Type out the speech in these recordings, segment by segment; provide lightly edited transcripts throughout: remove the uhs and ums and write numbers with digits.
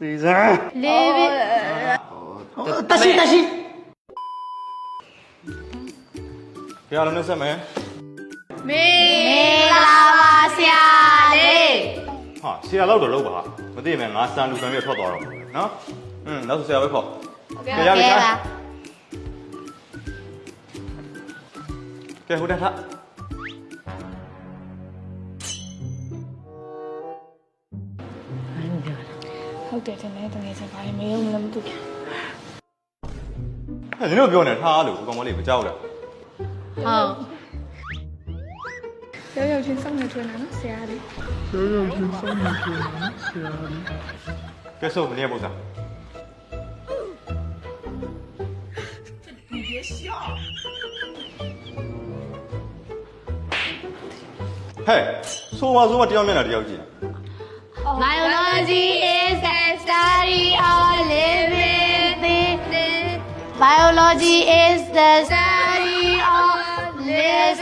စီစမ်းလေးပြီတရှိဘယ်လိုလဲဆက်မယ် မင်္ဂလာပါဆရာလေး ဟာဆရာလောက်တော့လောက်ပါမသိမယ်ငါစံလူခံပြီးထွက်သွားတော့နော်နောက်ဆရာပဲခေါ်ကဲရပြီလားကဲဟိုတက်ထဟုတ်တယ်တင်တယ်တကယ်ချင်းဘာမှမယုံလည်းမသိဘူး နင်တို့ပြောနေထားလို့ကောင်မလေးမကြောက်လား ဟုတ် ရောက်ချင်းစောင့်နေထွေးနေနော်ဆရာလေး ကဲဆိုမင်းရဲ့ပုံစံဟဲ့ဆိုပါဆိုမတယောက်မျက်နှာတယောက်ကြည့် Biology is the study of living things. Biology is the study of living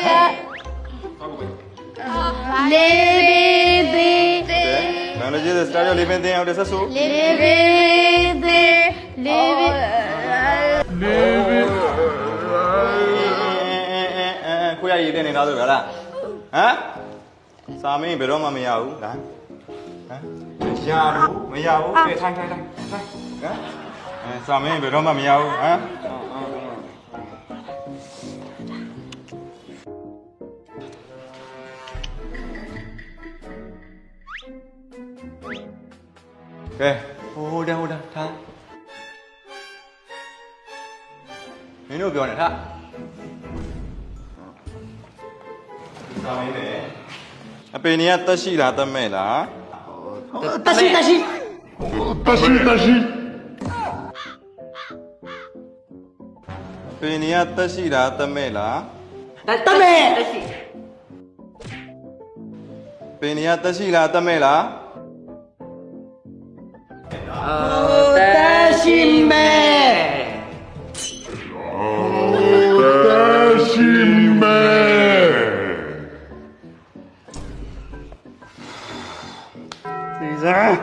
things. ဘယ်လိုကြည့်စတာရီလေးပင်တင်အောင်တက်ဆက်ဆို Living things. Living. ကိုရရည်တင်နေတာဆိုဗျာလားဟမ်စာမင်းဘယ်တော့မှမရဘူးလားဟမ်မရဘူးကဲထိုင်ဟမ်စာမင်းဘယ်တော့မှမရဘူးဟမ်ကဲဟိုတယ်ထားမင်းတို့ပြောနေထားစာမင်းလေအပေနေကတက်ရှိလားတက်မဲ့လား တရှိပေနေကတက်ရှိလားတက်မဲ့လား တမဲ ပေနေကတက်ရှိလားတက်မဲ့လား တရှိမဲစီစမ်း